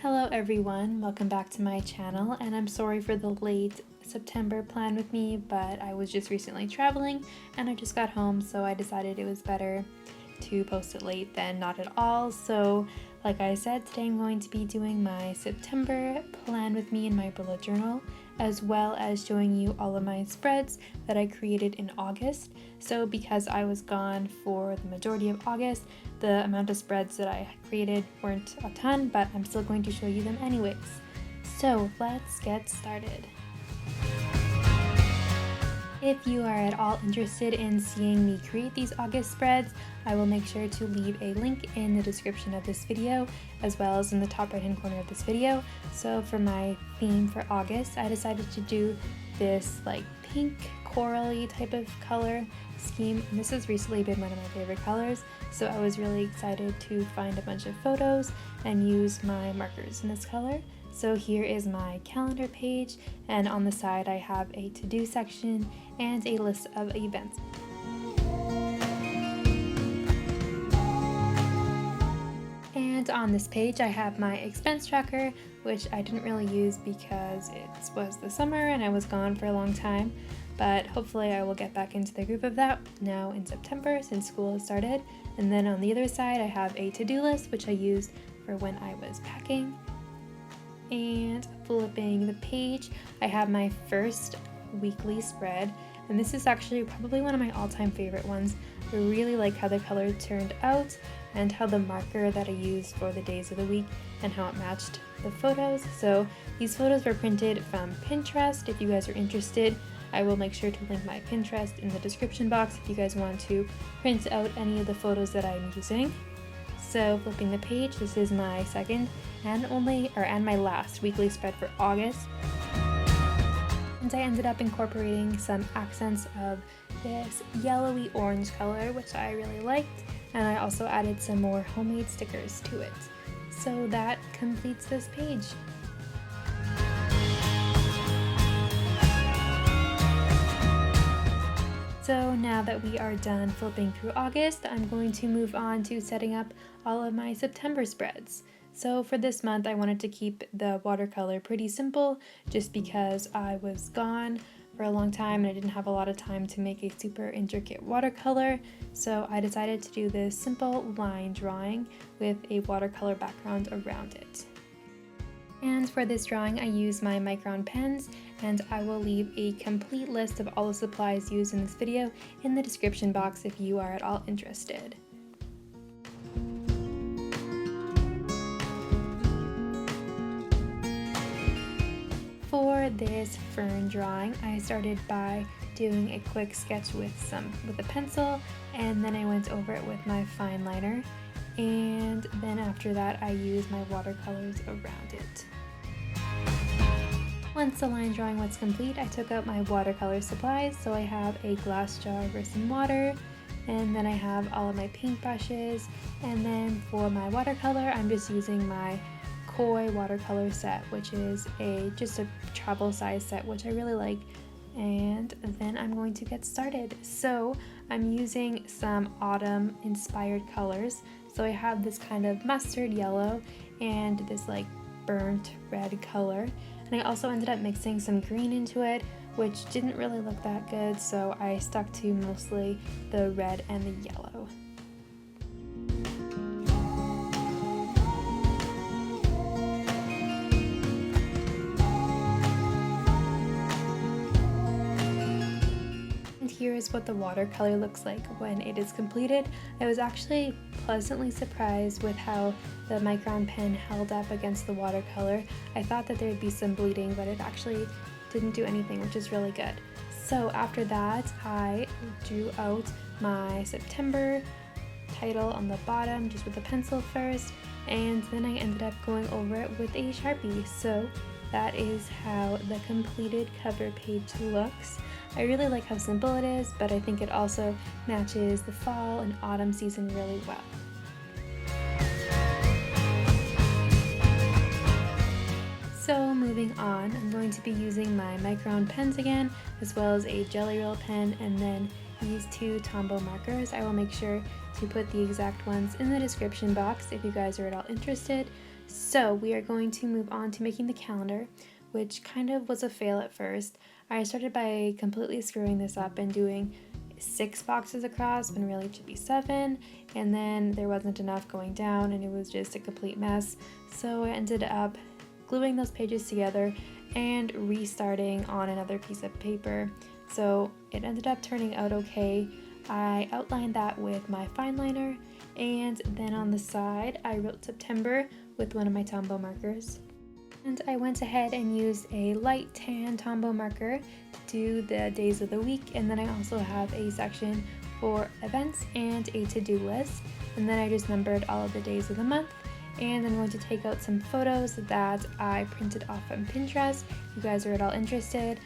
Hello everyone, welcome back to my channel, and I'm sorry for the late September plan with me, but I was just recently traveling and I just got home, so I decided it was better to post it late than not at all. So like I said, today I'm going to be doing my September plan with me in my bullet journal, as well as showing you all of my spreads that I created in August. So because I was gone for the majority of August, the amount of spreads that I created weren't a ton, but I'm still going to show you them anyways. So let's get started. If you are at all interested in seeing me create these August spreads, I will make sure to leave a link in the description of this video, as well as in the top right hand corner of this video. So for my theme for August, I decided to do this like pink corally type of color scheme, and this has recently been one of my favorite colors, so I was really excited to find a bunch of photos and use my markers in this color. So here is my calendar page, and on the side I have a to-do section and a list of events. And on this page I have my expense tracker, which I didn't really use because it was the summer and I was gone for a long time, but hopefully I will get back into the groove of that now in September since school has started. And then on the other side I have a to-do list, which I used for when I was packing. And flipping the page, I have my first weekly spread, and this is actually probably one of my all-time favorite ones. I really like how the color turned out and how the marker that I used for the days of the week and how it matched the photos. So these photos were printed from Pinterest. If you guys are interested, I will make sure to link my Pinterest in the description box if you guys want to print out any of the photos that I'm using. So flipping the page, this is my second and my last weekly spread for August. And I ended up incorporating some accents of this yellowy orange color, which I really liked, and I also added some more homemade stickers to it. So that completes this page. So now that we are done flipping through August, I'm going to move on to setting up all of my September spreads. So for this month, I wanted to keep the watercolor pretty simple just because I was gone for a long time and I didn't have a lot of time to make a super intricate watercolor. So I decided to do this simple line drawing with a watercolor background around it. And for this drawing, I use my Micron pens, and I will leave a complete list of all the supplies used in this video in the description box if you are at all interested. For this fern drawing, I started by doing a quick sketch with a pencil, and then I went over it with my fine liner, and then after that I used my watercolors around it. Once the line drawing was complete, I took out my watercolor supplies, so I have a glass jar for some water, and then I have all of my paint brushes, and then for my watercolor I'm just using my Koi watercolor set, which is just a travel size set, which I really like. And then I'm going to get started. So I'm using some autumn inspired colors. So I have this kind of mustard yellow and this like burnt red color, and I also ended up mixing some green into it, which didn't really look that good, so I stuck to mostly the red and the yellow. Here is what the watercolor looks like when it is completed. I was actually pleasantly surprised with how the Micron pen held up against the watercolor. I thought that there would be some bleeding, but it actually didn't do anything, which is really good. So after that, I drew out my September title on the bottom just with a pencil first, and then I ended up going over it with a Sharpie. So that is how the completed cover page looks. I really like how simple it is, but I think it also matches the fall and autumn season really well. So moving on, I'm going to be using my Micron pens again, as well as a Jelly Roll pen, and then these two Tombow markers. I will make sure to put the exact ones in the description box if you guys are at all interested. So we are going to move on to making the calendar, which kind of was a fail at first. I started by completely screwing this up and doing 6 boxes across when really it should be 7, and then there wasn't enough going down and it was just a complete mess. So I ended up gluing those pages together and restarting on another piece of paper. So it ended up turning out okay. I outlined that with my fine liner, and then on the side I wrote September with one of my Tombow markers. And I went ahead and used a light tan Tombow marker to do the days of the week, and then I also have a section for events and a to-do list, and then I just numbered all of the days of the month. And I'm going to take out some photos that I printed off from Pinterest. If you guys are at all interested,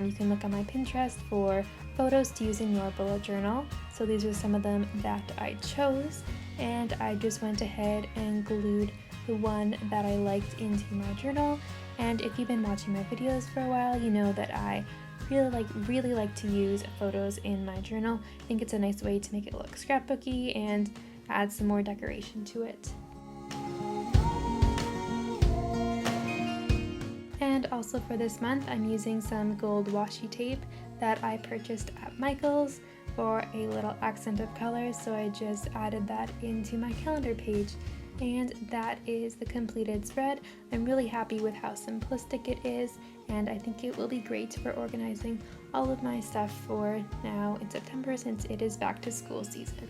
you can look on my Pinterest for photos to use in your bullet journal. So these are some of them that I chose, and I just went ahead and glued the one that I liked into my journal. And if you've been watching my videos for a while, you know that I really like to use photos in my journal. I think it's a nice way to make it look scrapbooky and add some more decoration to it. And also for this month, I'm using some gold washi tape that I purchased at Micheals for a little accent of color, so I just added that into my calendar page. And that is the completed spread. I'm really happy with how simplistic it is, and I think it will be great for organizing all of my stuff for now in September, since it is back to school season.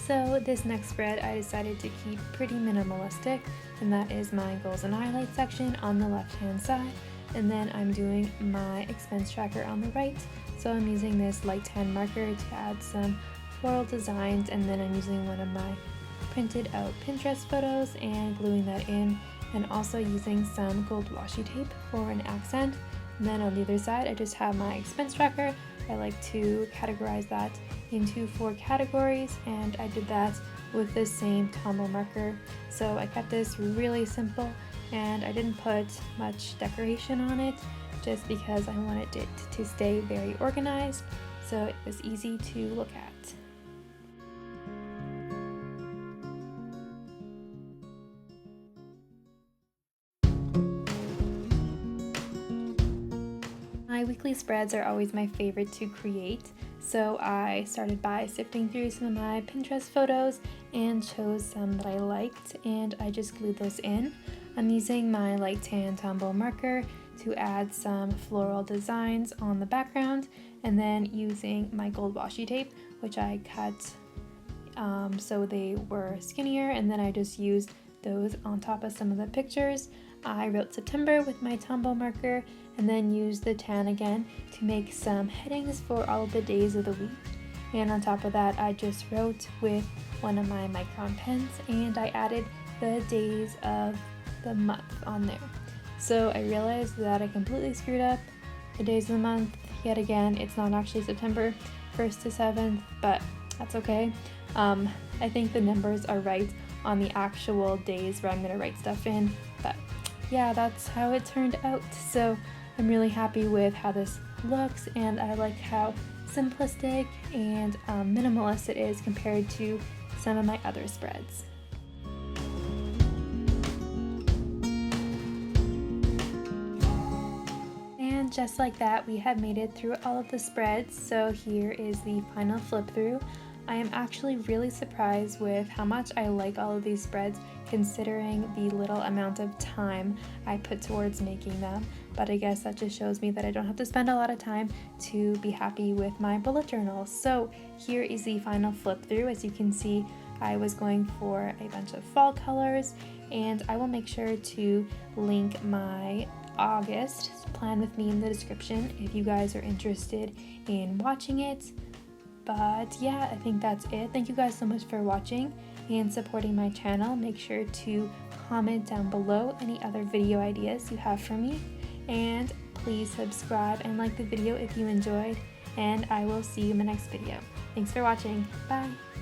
So this next spread I decided to keep pretty minimalistic, and that is my goals and highlights section on the left hand side, and then I'm doing my expense tracker on the right. So I'm using this light tan marker to add some floral designs, and then I'm using one of my printed out Pinterest photos and gluing that in, and also using some gold washi tape for an accent. And then on the other side I just have my expense tracker. I like to categorize that into 4 categories, and I did that with the same Tombow marker. So I kept this really simple, and I didn't put much decoration on it just because I wanted it to stay very organized, so it was easy to look at. My weekly spreads are always my favorite to create, so I started by sifting through some of my Pinterest photos and chose some that I liked, and I just glued those in. I'm using my light tan Tombow marker to add some floral designs on the background, and then using my gold washi tape, which I cut so they were skinnier, and then I just used those on top of some of the pictures. I wrote September with my Tombow marker, and then used the tan again to make some headings for all of the days of the week. And on top of that, I just wrote with one of my Micron pens, and I added the days of the month on there. So I realized that I completely screwed up the days of the month yet again. It's not actually September 1st to 7th, but that's okay. I think the numbers are right on the actual days where I'm gonna write stuff in, but yeah, that's how it turned out. So I'm really happy with how this looks, and I like how simplistic and minimalist it is compared to some of my other spreads. And just like that, we have made it through all of the spreads, so here is the final flip through. I am actually really surprised with how much I like all of these spreads, considering the little amount of time I put towards making them. But I guess that just shows me that I don't have to spend a lot of time to be happy with my bullet journal. So here is the final flip through. As you can see, I was going for a bunch of fall colors, and I will make sure to link my August plan with me in the description if you guys are interested in watching it. But yeah, I think that's it. Thank you guys so much for watching and supporting my channel. Make sure to comment down below any other video ideas you have for me, and please subscribe and like the video if you enjoyed, and I will see you in the next video. Thanks for watching. Bye!